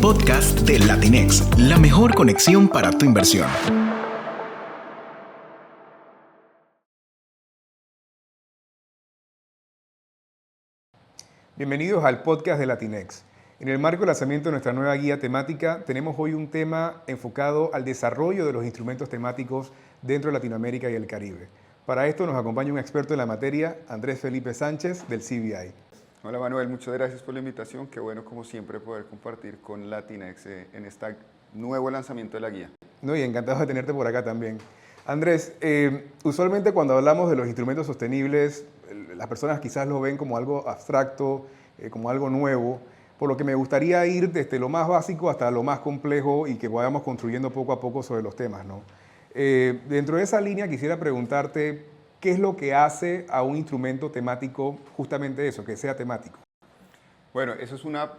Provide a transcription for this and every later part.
podcast de Latinex, la mejor conexión para tu inversión. Bienvenidos al podcast de Latinex. En el marco del lanzamiento de nuestra nueva guía temática, tenemos hoy un tema enfocado al desarrollo de los instrumentos temáticos dentro de Latinoamérica y el Caribe. Para esto nos acompaña un experto en la materia, Andrés Felipe Sánchez, del CBI. Hola Manuel, muchas gracias por la invitación. Qué bueno, como siempre, poder compartir con Latinex en este nuevo lanzamiento de la guía. No, y encantado de tenerte por acá también. Andrés, usualmente cuando hablamos de los instrumentos sostenibles, las personas quizás lo ven como algo abstracto, como algo nuevo, por lo que me gustaría ir desde lo más básico hasta lo más complejo y que vayamos construyendo poco a poco sobre los temas, ¿no? Dentro de esa línea quisiera preguntarte, ¿qué es lo que hace a un instrumento temático justamente eso, que sea temático? Bueno, eso es una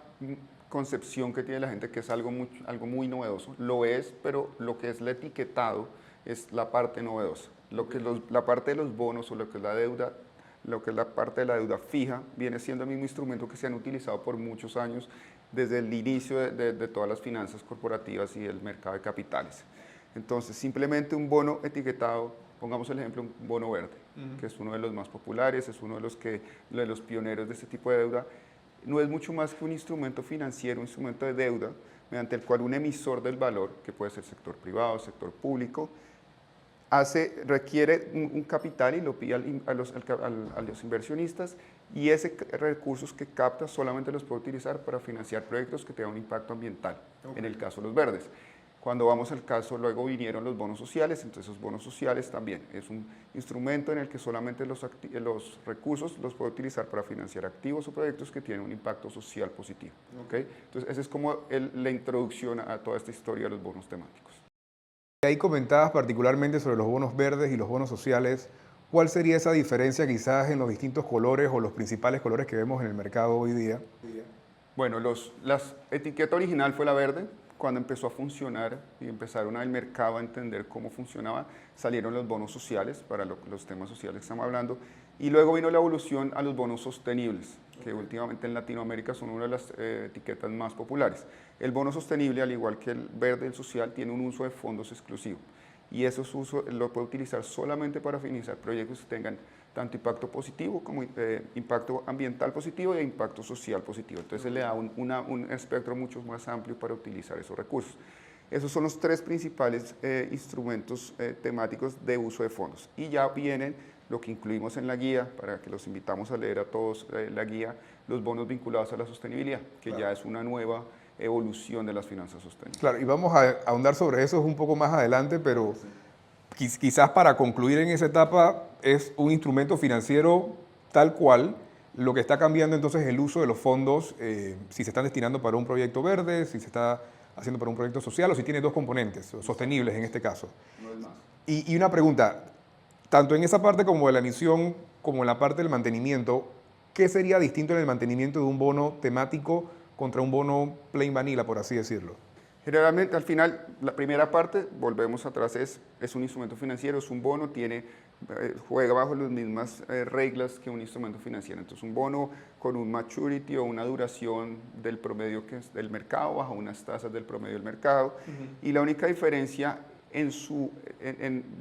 concepción que tiene la gente que es algo muy novedoso. Lo es, pero lo que es el etiquetado es la parte novedosa. La parte de los bonos o lo que es la deuda, lo que es la parte de la deuda fija, viene siendo el mismo instrumento que se han utilizado por muchos años desde el inicio de todas las finanzas corporativas y el mercado de capitales. Entonces, simplemente un bono etiquetado, pongamos el ejemplo, un bono verde, que es uno de los más populares, es uno de los pioneros de este tipo de deuda, no es mucho más que un instrumento financiero, un instrumento de deuda, mediante el cual un emisor del valor, que puede ser sector privado, sector público, requiere un capital y lo pide a los inversionistas, y ese recursos que capta solamente los puede utilizar para financiar proyectos que tengan un impacto ambiental, en el caso de los verdes. Cuando vamos al caso, luego vinieron los bonos sociales, entonces los bonos sociales también es un instrumento en el que solamente los recursos los puede utilizar para financiar activos o proyectos que tienen un impacto social positivo. ¿Okay? Entonces esa es como la introducción a toda esta historia de los bonos temáticos. Ahí comentabas particularmente sobre los bonos verdes y los bonos sociales. ¿Cuál sería esa diferencia quizás en los distintos colores o los principales colores que vemos en el mercado hoy día? Bueno, la etiqueta original fue la verde. Cuando empezó a funcionar y empezaron al mercado a entender cómo funcionaba, salieron los bonos sociales para los temas sociales que estamos hablando, y luego vino la evolución a los bonos sostenibles, que últimamente en Latinoamérica son una de las etiquetas más populares. El bono sostenible, al igual que el verde y el social, tiene un uso de fondos exclusivo, y esos usos lo puede utilizar solamente para financiar proyectos que tengan tanto impacto positivo como impacto ambiental positivo e impacto social positivo. Entonces le da un espectro mucho más amplio para utilizar esos recursos. Esos son los tres principales instrumentos temáticos de uso de fondos. Y ya vienen lo que incluimos en la guía, para que los invitamos a leer a todos la guía, los bonos vinculados a la sostenibilidad, que ya es una nueva evolución de las finanzas sostenibles. Claro, y vamos a ahondar sobre eso un poco más adelante, pero quizás para concluir en esa etapa es un instrumento financiero tal cual. Lo que está cambiando entonces es el uso de los fondos, si se están destinando para un proyecto verde, si se está haciendo para un proyecto social o si tiene dos componentes, sostenibles en este caso. No es más. Y una pregunta, tanto en esa parte como de la emisión, como en la parte del mantenimiento, ¿qué sería distinto en el mantenimiento de un bono temático contra un bono plain vanilla, por así decirlo? Generalmente, al final, la primera parte, volvemos atrás, es un instrumento financiero, es un bono, juega bajo las mismas reglas que un instrumento financiero. Entonces, un bono con un maturity o una duración del promedio que es del mercado, bajo unas tasas del promedio del mercado. Y la única diferencia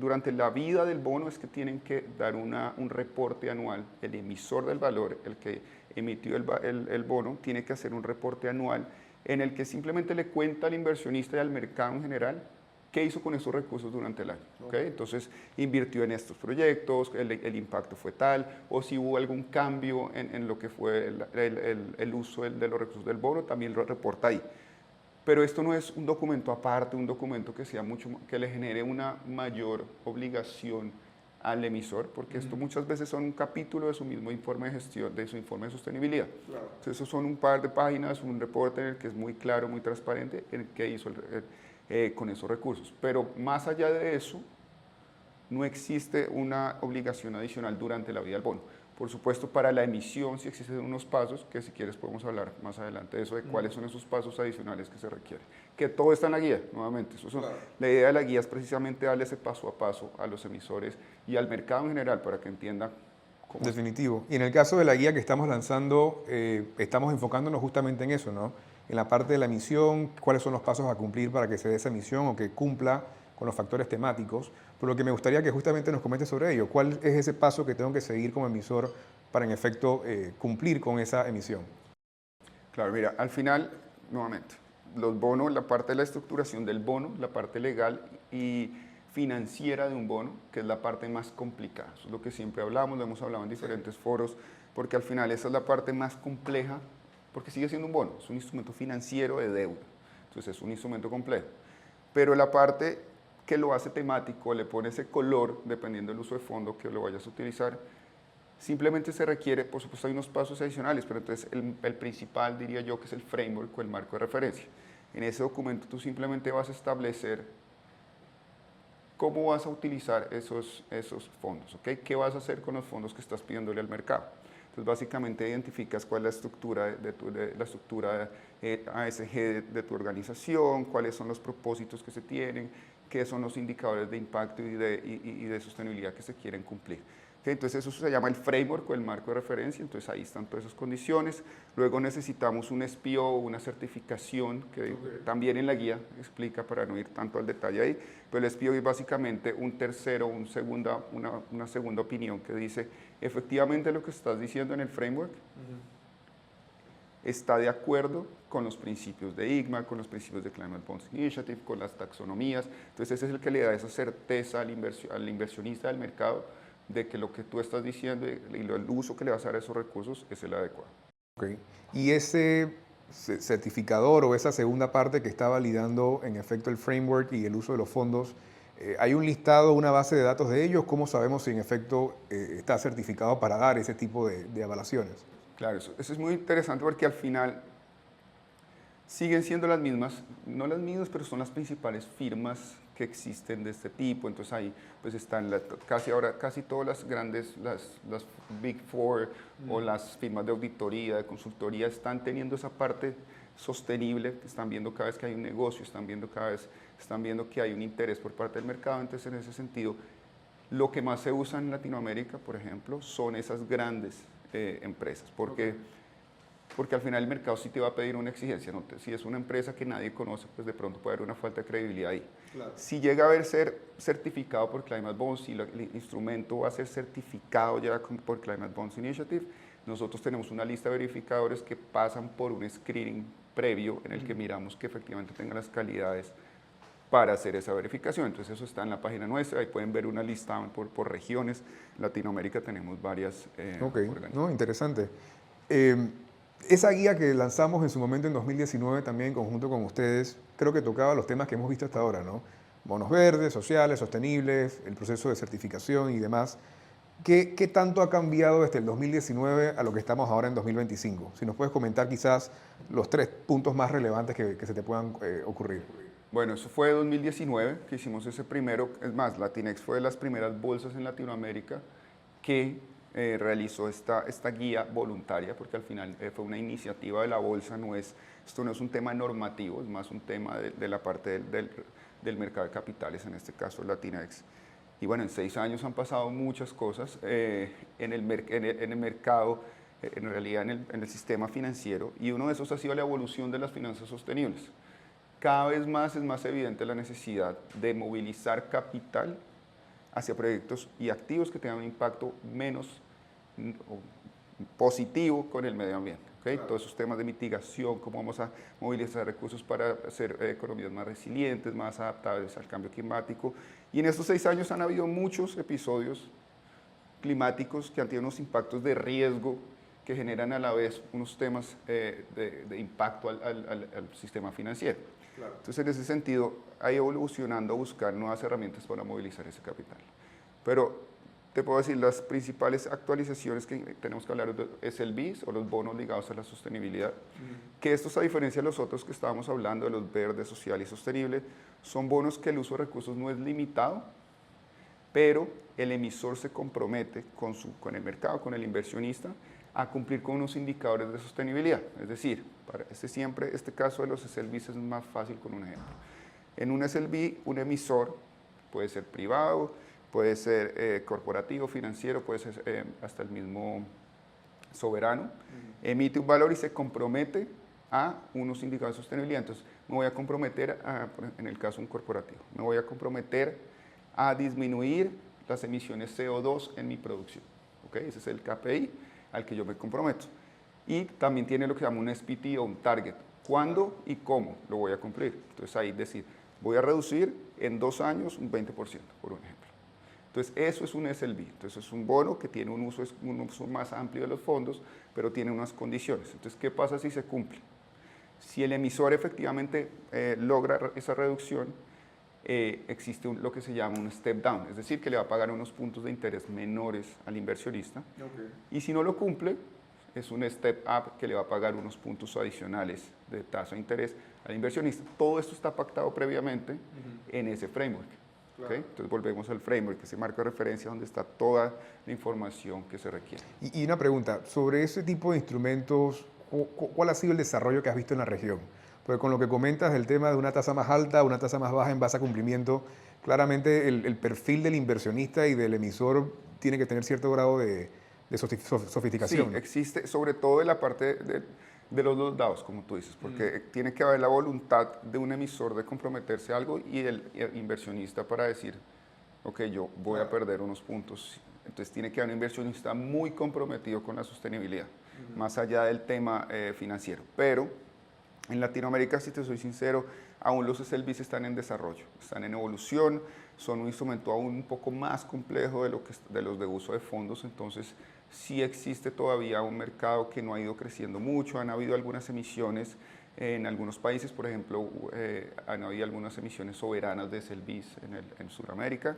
durante la vida del bono es que tienen que dar un reporte anual. El emisor del valor, el que emitió el bono, tiene que hacer un reporte anual en el que simplemente le cuenta al inversionista y al mercado en general qué hizo con esos recursos durante el año. ¿Okay? Entonces, invirtió en estos proyectos, el impacto fue tal, o si hubo algún cambio en lo que fue el uso de los recursos del bono, también lo reporta ahí. Pero esto no es un documento aparte, un documento que le genere una mayor obligación al emisor, porque esto muchas veces son un capítulo de su mismo informe de gestión, de su informe de sostenibilidad. Claro. Entonces, esos son un par de páginas, un reporte en el que es muy claro, muy transparente, en el que hizo con esos recursos. Pero más allá de eso, no existe una obligación adicional durante la vida del bono. Por supuesto, para la emisión sí existen unos pasos, que si quieres podemos hablar más adelante de eso, de cuáles son esos pasos adicionales que se requieren. Que todo está en la guía, nuevamente. Claro. La idea de la guía es precisamente darle ese paso a paso a los emisores y al mercado en general para que entiendan cómo. Definitivo. Y en el caso de la guía que estamos lanzando, estamos enfocándonos justamente en eso, ¿no? en la parte de la emisión, cuáles son los pasos a cumplir para que se dé esa emisión o que cumpla con los factores temáticos, por lo que me gustaría que justamente nos comentes sobre ello. ¿Cuál es ese paso que tengo que seguir como emisor para en efecto cumplir con esa emisión? Claro, mira, al final, nuevamente, los bonos, la parte de la estructuración del bono, la parte legal y financiera de un bono, que es la parte más complicada. Eso es lo que siempre hablamos, lo hemos hablado en diferentes foros, porque al final esa es la parte más compleja, porque sigue siendo un bono, es un instrumento financiero de deuda, entonces es un instrumento complejo. Pero la parte que lo hace temático, le pone ese color, dependiendo del uso de fondo que lo vayas a utilizar, simplemente se requiere, por supuesto hay unos pasos adicionales, pero entonces el principal diría yo que es el framework o el marco de referencia. En ese documento tú simplemente vas a establecer cómo vas a utilizar esos fondos, ¿ok? ¿Qué vas a hacer con los fondos que estás pidiéndole al mercado? Entonces básicamente identificas cuál es la estructura ASG de tu organización, cuáles son los propósitos que se tienen, qué son los indicadores de impacto y de sostenibilidad que se quieren cumplir. ¿Okay? Entonces eso se llama el framework o el marco de referencia, entonces ahí están todas esas condiciones. Luego necesitamos un SPO, una certificación, que también en la guía explica para no ir tanto al detalle ahí, pero el SPO es básicamente un tercero, una segunda opinión que dice, efectivamente lo que estás diciendo en el framework está de acuerdo con los principios de IGMA, con los principios de Climate Bonds Initiative, con las taxonomías. Entonces ese es el que le da esa certeza al inversionista del mercado de que lo que tú estás diciendo y el uso que le vas a dar a esos recursos es el adecuado. Okay. Y ese certificador o esa segunda parte que está validando en efecto el framework y el uso de los fondos, ¿hay un listado, una base de datos de ellos? ¿Cómo sabemos si en efecto está certificado para dar ese tipo de avalaciones? Claro, eso es muy interesante porque al final siguen siendo las mismas, no las mismas, pero son las principales firmas que existen de este tipo. Entonces ahí pues están casi todas las grandes, las Big Four o las firmas de auditoría, de consultoría, están teniendo esa parte sostenible, están viendo cada vez que hay un negocio, están viendo que hay un interés por parte del mercado. Entonces en ese sentido, lo que más se usa en Latinoamérica, por ejemplo, son esas grandes empresas, porque al final el mercado sí te va a pedir una exigencia, ¿no? Si es una empresa que nadie conoce, pues de pronto puede haber una falta de credibilidad ahí. Claro. Si llega a ser certificado por Climate Bonds, si el instrumento va a ser certificado ya por Climate Bonds Initiative, nosotros tenemos una lista de verificadores que pasan por un screening previo en el que miramos que efectivamente tengan las calidades para hacer esa verificación. Entonces eso está en la página nuestra, ahí pueden ver una lista por regiones. En Latinoamérica tenemos varias organizaciones. No, interesante. Esa guía que lanzamos en su momento en 2019 también en conjunto con ustedes, creo que tocaba los temas que hemos visto hasta ahora, ¿no? Bonos verdes, sociales, sostenibles, el proceso de certificación y demás. ¿Qué tanto ha cambiado desde el 2019 a lo que estamos ahora en 2025? Si nos puedes comentar quizás los 3 puntos más relevantes que se te puedan ocurrir. Bueno, eso fue 2019 que hicimos ese primero. Es más, Latinex fue de las primeras bolsas en Latinoamérica que realizó esta guía voluntaria, porque al final fue una iniciativa de la bolsa, esto no es un tema normativo, es más un tema de la parte del mercado de capitales, en este caso Latinex. Y bueno, en 6 años han pasado muchas cosas en el mercado, en realidad en el sistema financiero, y uno de esos ha sido la evolución de las finanzas sostenibles. Cada vez más es más evidente la necesidad de movilizar capital hacia proyectos y activos que tengan un impacto menos positivo con el medio ambiente. ¿Okay? Claro. Todos esos temas de mitigación, cómo vamos a movilizar recursos para hacer economías más resilientes, más adaptables al cambio climático. Y en estos 6 años han habido muchos episodios climáticos que han tenido unos impactos de riesgo que generan a la vez unos temas de impacto al sistema financiero. Claro. Entonces, en ese sentido, ha ido evolucionando a buscar nuevas herramientas para movilizar ese capital. Pero te puedo decir, las principales actualizaciones que tenemos que hablar de SLBs o los bonos ligados a la sostenibilidad, que estos, a diferencia de los otros que estábamos hablando, de los verdes, social y sostenible, son bonos que el uso de recursos no es limitado, pero el emisor se compromete con el mercado, con el inversionista, a cumplir con unos indicadores de sostenibilidad. Es decir, este caso de los SLBs es más fácil con un ejemplo. En un SLB, un emisor puede ser privado, puede ser corporativo, financiero, puede ser hasta el mismo soberano, emite un valor y se compromete a unos indicadores de sostenibilidad. Entonces, me voy a comprometer, en el caso de un corporativo, me voy a comprometer a disminuir las emisiones CO2 en mi producción. ¿Okay? Ese es el KPI al que yo me comprometo. Y también tiene lo que se llama un SPT o un target. ¿Cuándo y cómo lo voy a cumplir? Entonces ahí decir, voy a reducir en 2 años un 20%, por un ejemplo. Entonces eso es un SLB. Entonces es un bono que tiene un uso más amplio de los fondos, pero tiene unas condiciones. Entonces, ¿qué pasa si se cumple? Si el emisor efectivamente logra esa reducción, existe lo que se llama un step down, es decir, que le va a pagar unos puntos de interés menores al inversionista. Okay. Y si no lo cumple, es un step up que le va a pagar unos puntos adicionales de tasa de interés al inversionista. Todo esto está pactado previamente en ese framework. Claro. ¿Okay? Entonces volvemos al framework, ese marco de referencia donde está toda la información que se requiere. Y una pregunta, sobre ese tipo de instrumentos, ¿cuál ha sido el desarrollo que has visto en la región? Porque con lo que comentas del tema de una tasa más alta, una tasa más baja en base a cumplimiento, claramente el perfil del inversionista y del emisor tiene que tener cierto grado de sofisticación. Sí, existe, sobre todo en la parte de los dos lados, como tú dices, porque tiene que haber la voluntad de un emisor de comprometerse a algo y el inversionista para decir, ok, yo voy a perder unos puntos. Entonces tiene que haber un inversionista muy comprometido con la sostenibilidad, más allá del tema financiero. Pero en Latinoamérica, si te soy sincero, aún los SLBs están en desarrollo, están en evolución, son un instrumento aún un poco más complejo de los de uso de fondos, entonces sí existe todavía un mercado que no ha ido creciendo mucho, han habido algunas emisiones en algunos países, por ejemplo, han habido algunas emisiones soberanas de SLBs en Sudamérica,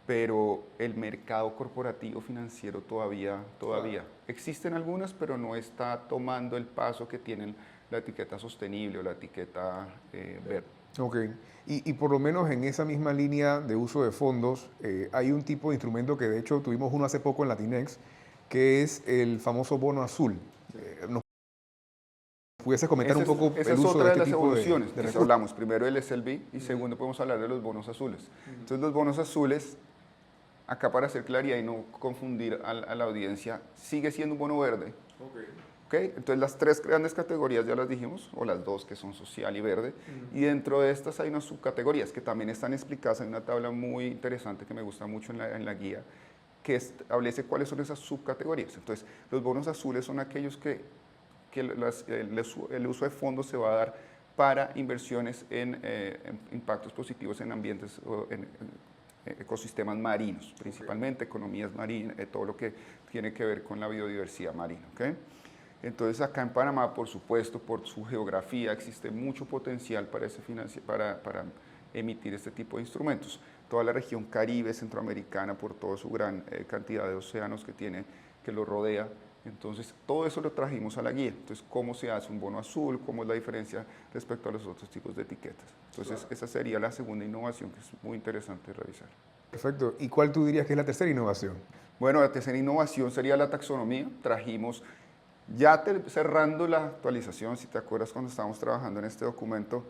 pero el mercado corporativo financiero todavía. Existen algunas, pero no está tomando el paso que tienen la etiqueta sostenible o la etiqueta verde. Ok, y por lo menos en esa misma línea de uso de fondos, hay un tipo de instrumento que de hecho tuvimos uno hace poco en Latinex, que es el famoso bono azul. ¿Nos pudieses comentar un poco el uso de este tipo de recursos? Hablamos primero del SLB y segundo podemos hablar de los bonos azules. Entonces los bonos azules, acá para hacer claridad y no confundir a la audiencia, sigue siendo un bono verde. Okay. Entonces las 3 grandes categorías ya las dijimos, o las 2 que son social y verde, y dentro de estas hay unas subcategorías que también están explicadas en una tabla muy interesante que me gusta mucho en la guía, que establece cuáles son esas subcategorías. Entonces los bonos azules son aquellos que el uso de fondos se va a dar para inversiones en impactos positivos en ambientes, en ecosistemas marinos, principalmente economías marinas, todo lo que tiene que ver con la biodiversidad marina. ¿Okay? Entonces acá en Panamá, por supuesto, por su geografía, existe mucho potencial para emitir este tipo de instrumentos. Toda la región Caribe, centroamericana, por toda su gran cantidad de océanos que lo rodea. Entonces, todo eso lo trajimos a la guía. Entonces, ¿cómo se hace un bono azul? ¿Cómo es la diferencia respecto a los otros tipos de etiquetas? Entonces, claro, esa sería la segunda innovación que es muy interesante revisar. Perfecto. ¿Y cuál tú dirías que es la tercera innovación? Bueno, la tercera innovación sería la taxonomía. Trajimos, ya cerrando la actualización, si te acuerdas cuando estábamos trabajando en este documento,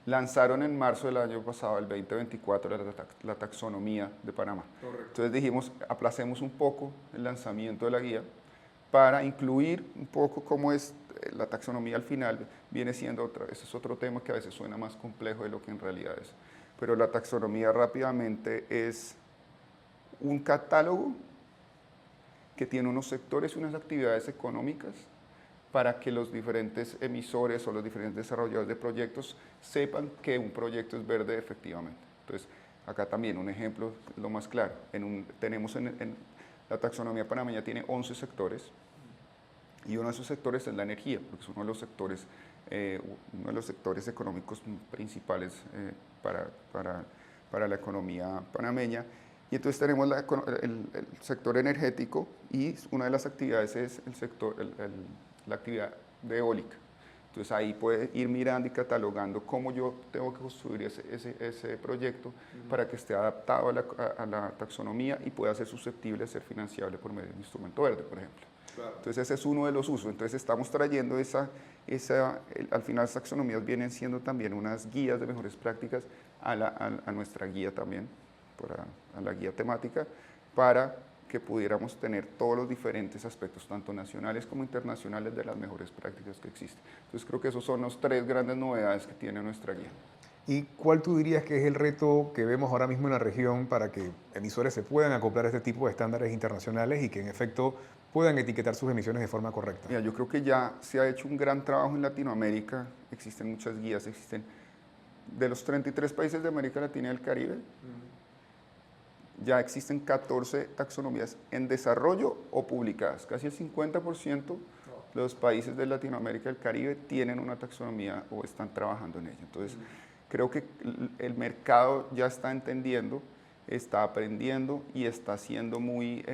lanzaron en marzo del año pasado, el 2024, la taxonomía de Panamá. Correcto. Entonces dijimos, aplacemos un poco el lanzamiento de la guía para incluir un poco cómo es la taxonomía al final, viene siendo ese es otro tema que a veces suena más complejo de lo que en realidad es. Pero la taxonomía rápidamente es un catálogo que tiene unos sectores y unas actividades económicas para que los diferentes emisores o los diferentes desarrolladores de proyectos sepan que un proyecto es verde efectivamente. Entonces, acá también un ejemplo, lo más claro, tenemos la taxonomía panameña tiene 11 sectores y uno de esos sectores es la energía, porque es uno de los sectores económicos principales para la economía panameña. Y entonces tenemos el sector energético y una de las actividades es la actividad de eólica. Entonces ahí puede ir mirando y catalogando cómo yo tengo que construir ese proyecto para que esté adaptado a la taxonomía y pueda ser susceptible de ser financiable por medio de un instrumento verde, por ejemplo. Claro. Entonces ese es uno de los usos. Entonces estamos trayendo al final las taxonomías vienen siendo también unas guías de mejores prácticas a nuestra guía también, a la guía temática, para que pudiéramos tener todos los diferentes aspectos, tanto nacionales como internacionales, de las mejores prácticas que existen. Entonces creo que esos son los 3 grandes novedades que tiene nuestra guía. ¿Y cuál tú dirías que es el reto que vemos ahora mismo en la región para que emisores se puedan acoplar a este tipo de estándares internacionales y que en efecto puedan etiquetar sus emisiones de forma correcta? Mira, yo creo que ya se ha hecho un gran trabajo en Latinoamérica, existen muchas guías, existen de los 33 países de América Latina y del Caribe, ya existen 14 taxonomías en desarrollo o publicadas. Casi el 50% de los países de Latinoamérica y del Caribe tienen una taxonomía o están trabajando en ella. Entonces, creo que el mercado ya está entendiendo, está aprendiendo y está siendo muy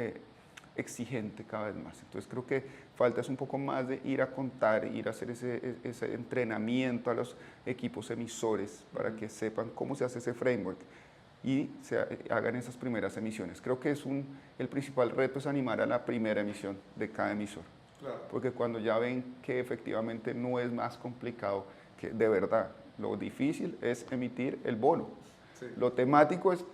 exigente cada vez más. Entonces, creo que falta es un poco más de ir a contar, ir a hacer ese entrenamiento a los equipos emisores para que sepan cómo se hace ese framework y hagan esas primeras emisiones. Creo que el principal reto es animar a la primera emisión de cada emisor. Claro. Porque cuando ya ven que efectivamente no es más complicado, que de verdad lo difícil es emitir el bono. Sí. Lo temático es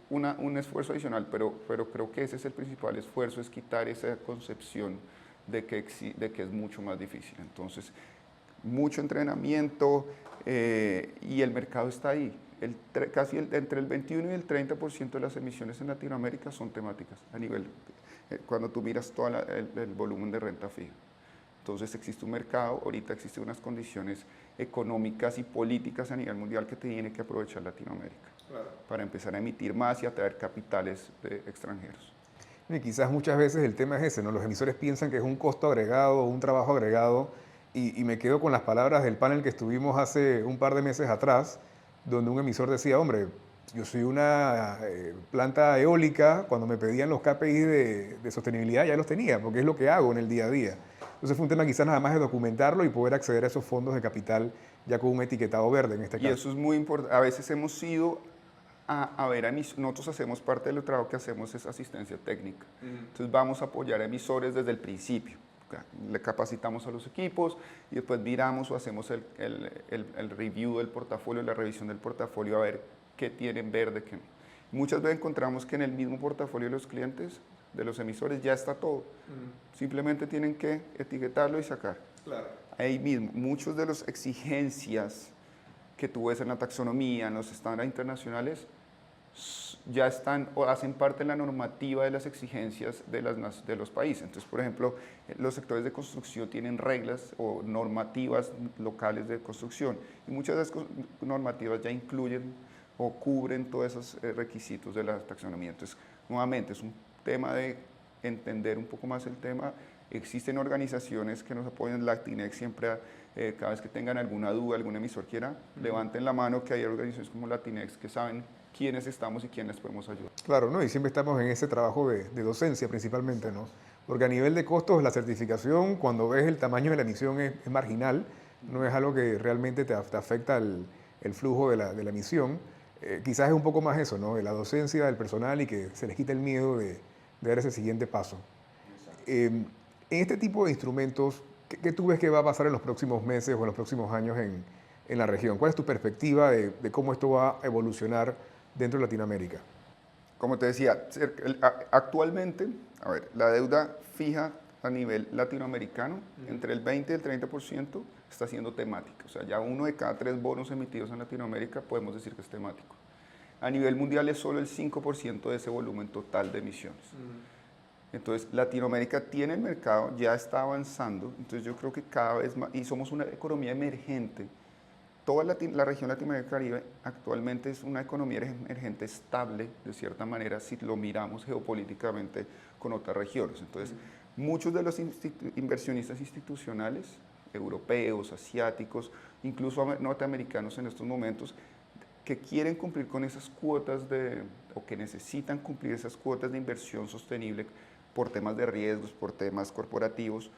un esfuerzo adicional, pero creo que ese es el principal esfuerzo, es quitar esa concepción de que es mucho más difícil. Entonces, mucho entrenamiento y el mercado está ahí. Casi entre el 21 y el 30% de las emisiones en Latinoamérica son temáticas a nivel, cuando tú miras todo el volumen de renta fija. Entonces existe un mercado, ahorita existen unas condiciones económicas y políticas a nivel mundial que tiene que aprovechar Latinoamérica, claro, para empezar a emitir más y atraer capitales extranjeros. Y quizás muchas veces el tema es ese, ¿no? Los emisores piensan que es un costo agregado, un trabajo agregado, y me quedo con las palabras del panel que estuvimos hace un par de meses atrás, donde un emisor decía, hombre, yo soy una planta eólica, cuando me pedían los KPIs de sostenibilidad ya los tenía, porque es lo que hago en el día a día. Entonces fue un tema quizás nada más de documentarlo y poder acceder a esos fondos de capital ya con un etiquetado verde en este caso. Y eso es muy importante. A veces hemos ido a ver nosotros hacemos parte del trabajo que hacemos es asistencia técnica. Entonces vamos a apoyar a emisores desde el principio. Le capacitamos a los equipos y después miramos o hacemos el review del portafolio, la revisión del portafolio a ver qué tienen verde, qué no. Muchas veces encontramos que en el mismo portafolio de los clientes, de los emisores, ya está todo. Simplemente tienen que etiquetarlo y sacar. Claro. Ahí mismo, muchas de las exigencias que tú ves en la taxonomía, en los estándares internacionales, ya están o hacen parte de la normativa de las exigencias de los países. Entonces, por ejemplo, los sectores de construcción tienen reglas o normativas locales de construcción y muchas de esas normativas ya incluyen o cubren todos esos requisitos de la taxonomía. Entonces, nuevamente, es un tema de entender un poco más el tema. Existen organizaciones que nos apoyan, Latinex siempre, cada vez que tengan alguna duda, algún emisor quiera, levanten la mano, que hay organizaciones como Latinex que saben quiénes estamos y quiénes podemos ayudar. Claro, ¿no? Y siempre estamos en ese trabajo de docencia principalmente, ¿no? Porque a nivel de costos, la certificación, cuando ves el tamaño de la emisión es marginal, no es algo que realmente te afecta el flujo de la emisión. Quizás es un poco más eso, ¿no? De la docencia del personal y que se les quite el miedo de dar ese siguiente paso. En este tipo de instrumentos, ¿qué tú ves que va a pasar en los próximos meses o en los próximos años en la región? ¿Cuál es tu perspectiva de cómo esto va a evolucionar dentro de Latinoamérica? Como te decía, actualmente, a ver, la deuda fija a nivel latinoamericano, entre el 20 y el 30% está siendo temática. O sea, ya 1 de cada 3 bonos emitidos en Latinoamérica podemos decir que es temático. A nivel mundial es solo el 5% de ese volumen total de emisiones. Entonces, Latinoamérica tiene el mercado, ya está avanzando, entonces yo creo que cada vez más, y somos una economía emergente. Toda la región Latinoamérica-Caribe actualmente es una economía emergente estable, de cierta manera, si lo miramos geopolíticamente con otras regiones. Entonces, muchos de los inversionistas institucionales, europeos, asiáticos, incluso norteamericanos en estos momentos, que quieren cumplir con esas cuotas o que necesitan cumplir esas cuotas de inversión sostenible por temas de riesgos, por temas corporativos,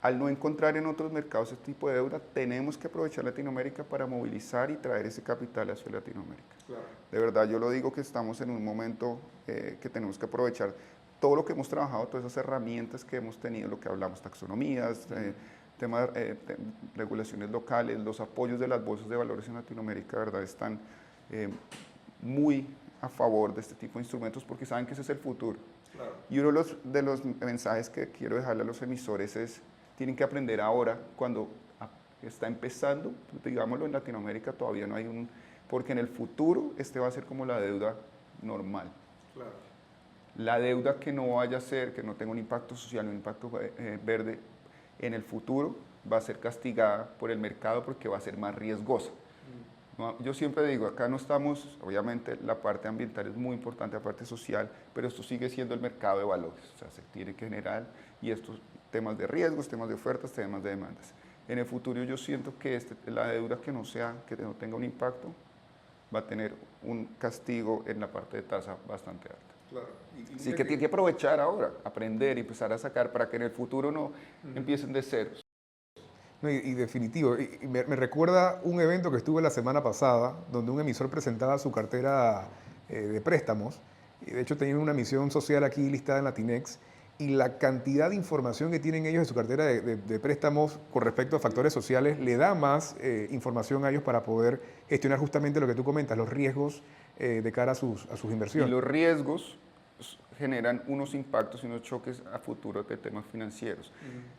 al no encontrar en otros mercados este tipo de deuda, tenemos que aprovechar Latinoamérica para movilizar y traer ese capital hacia Latinoamérica. Claro. De verdad, yo lo digo que estamos en un momento que tenemos que aprovechar todo lo que hemos trabajado, todas esas herramientas que hemos tenido, lo que hablamos, taxonomías, temas regulaciones locales, los apoyos de las bolsas de valores en Latinoamérica, de verdad, están muy a favor de este tipo de instrumentos porque saben que ese es el futuro. Claro. Y uno de los mensajes que quiero dejarle a los emisores es, tienen que aprender ahora, cuando está empezando, digámoslo, en Latinoamérica todavía no hay porque en el futuro va a ser como la deuda normal. Claro. La deuda que no vaya a ser, que no tenga un impacto social, un impacto verde, en el futuro va a ser castigada por el mercado porque va a ser más riesgosa. ¿No? Yo siempre digo, acá no estamos, obviamente la parte ambiental es muy importante, la parte social, pero esto sigue siendo el mercado de valores, o sea, se tiene que generar, y estos temas de riesgos, temas de ofertas, temas de demandas. En el futuro yo siento que la deuda que no tenga un impacto, va a tener un castigo en la parte de tasa bastante alta. Claro. Así que tiene que aprovechar ahora, aprender y empezar a sacar para que en el futuro no empiecen de ceros. No, y definitivo, me recuerda un evento que estuve la semana pasada, donde un emisor presentaba su cartera de préstamos, y de hecho tenía una misión social aquí listada en Latinex, y la cantidad de información que tienen ellos de su cartera de préstamos con respecto a factores sociales le da más información a ellos para poder gestionar justamente lo que tú comentas, los riesgos de cara a sus inversiones. Y los riesgos generan unos impactos y unos choques a futuro de temas financieros.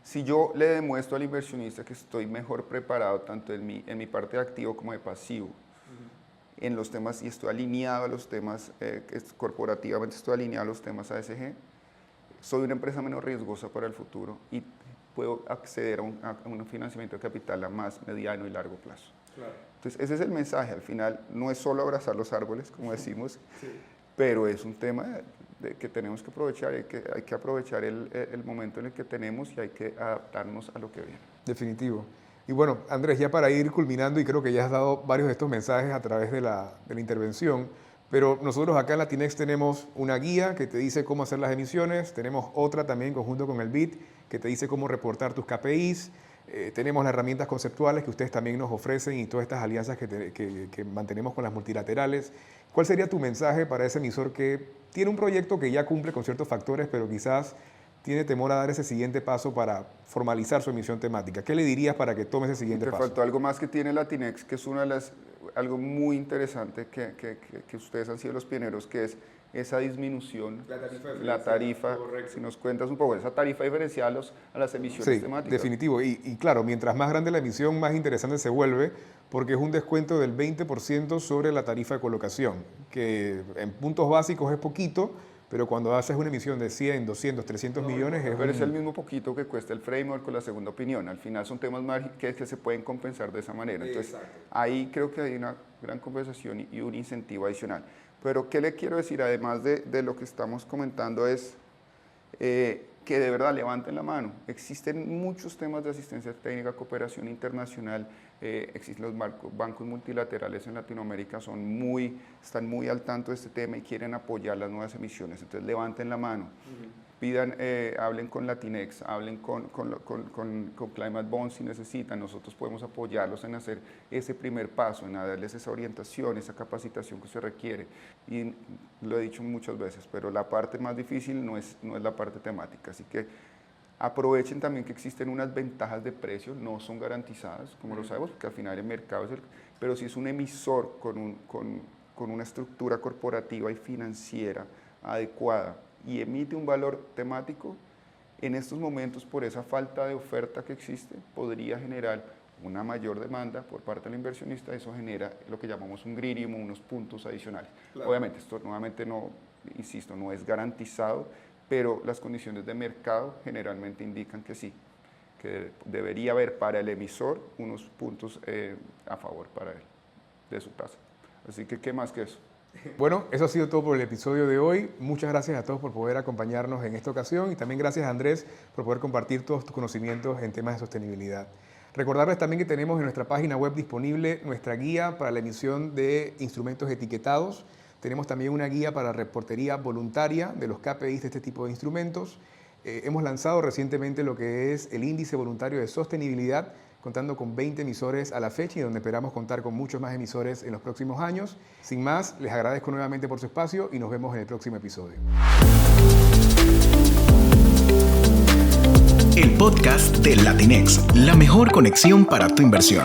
Si yo le demuestro al inversionista que estoy mejor preparado tanto en mi parte de activo como de pasivo, en los temas, y estoy alineado a los temas, corporativamente estoy alineado a los temas ASG, soy una empresa menos riesgosa para el futuro y puedo acceder a un financiamiento de capital a más mediano y largo plazo. Claro. Entonces, ese es el mensaje. Al final, no es solo abrazar los árboles, como decimos, Sí. pero es un tema que tenemos que aprovechar. Hay que aprovechar el momento en el que tenemos y hay que adaptarnos a lo que viene. Definitivo. Y bueno, Andrés, ya para ir culminando, y creo que ya has dado varios de estos mensajes a través de la intervención, pero nosotros acá en Latinex tenemos una guía que te dice cómo hacer las emisiones, tenemos otra también conjunto con el BIT que te dice cómo reportar tus KPIs, tenemos las herramientas conceptuales que ustedes también nos ofrecen y todas estas alianzas que mantenemos con las multilaterales. ¿Cuál sería tu mensaje para ese emisor que tiene un proyecto que ya cumple con ciertos factores, pero quizás tiene temor a dar ese siguiente paso para formalizar su emisión temática? ¿Qué le dirías para que tome ese siguiente paso? Te faltó algo más que tiene Latinex, que es algo muy interesante que ustedes han sido los pioneros, que es esa disminución, la tarifa, si nos cuentas un poco, esa tarifa diferencial a las emisiones temáticas. Definitivo. Y claro, mientras más grande la emisión, más interesante se vuelve, porque es un descuento del 20% sobre la tarifa de colocación, que en puntos básicos es poquito, pero cuando haces una emisión de 100, 200, 300 millones... Pero es el mismo poquito que cuesta el framework con la segunda opinión. Al final son temas que se pueden compensar de esa manera. Entonces, ahí creo que hay una gran compensación y un incentivo adicional. Pero, ¿qué le quiero decir? Además de lo que estamos comentando es que de verdad levanten la mano. Existen muchos temas de asistencia técnica, cooperación internacional, existen los bancos multilaterales en Latinoamérica, están muy al tanto de este tema y quieren apoyar las nuevas emisiones. Entonces levanten la mano, pidan, hablen con Latinex, hablen con Climate Bond si necesitan. Nosotros podemos apoyarlos en hacer ese primer paso, en darles esa orientación, esa capacitación que se requiere. Y lo he dicho muchas veces, pero la parte más difícil no es la parte temática. Así que aprovechen también que existen unas ventajas de precio, no son garantizadas, como lo sabemos, porque al final el mercado pero si es un emisor con una estructura corporativa y financiera adecuada y emite un valor temático, en estos momentos, por esa falta de oferta que existe, podría generar una mayor demanda por parte del inversionista. Eso genera lo que llamamos un greedium, unos puntos adicionales. Claro. Obviamente, esto nuevamente no, insisto, no es garantizado, pero las condiciones de mercado generalmente indican que sí, que debería haber para el emisor unos puntos a favor para él, de su tasa. Así que, ¿qué más que eso? Bueno, eso ha sido todo por el episodio de hoy. Muchas gracias a todos por poder acompañarnos en esta ocasión y también gracias a Andrés por poder compartir todos tus conocimientos en temas de sostenibilidad. Recordarles también que tenemos en nuestra página web disponible nuestra guía para la emisión de instrumentos etiquetados. Tenemos también una guía para reportería voluntaria de los KPIs de este tipo de instrumentos. Hemos lanzado recientemente lo que es el índice voluntario de sostenibilidad, contando con 20 emisores a la fecha y donde esperamos contar con muchos más emisores en los próximos años. Sin más, les agradezco nuevamente por su espacio y nos vemos en el próximo episodio. El podcast de Latinex, la mejor conexión para tu inversión.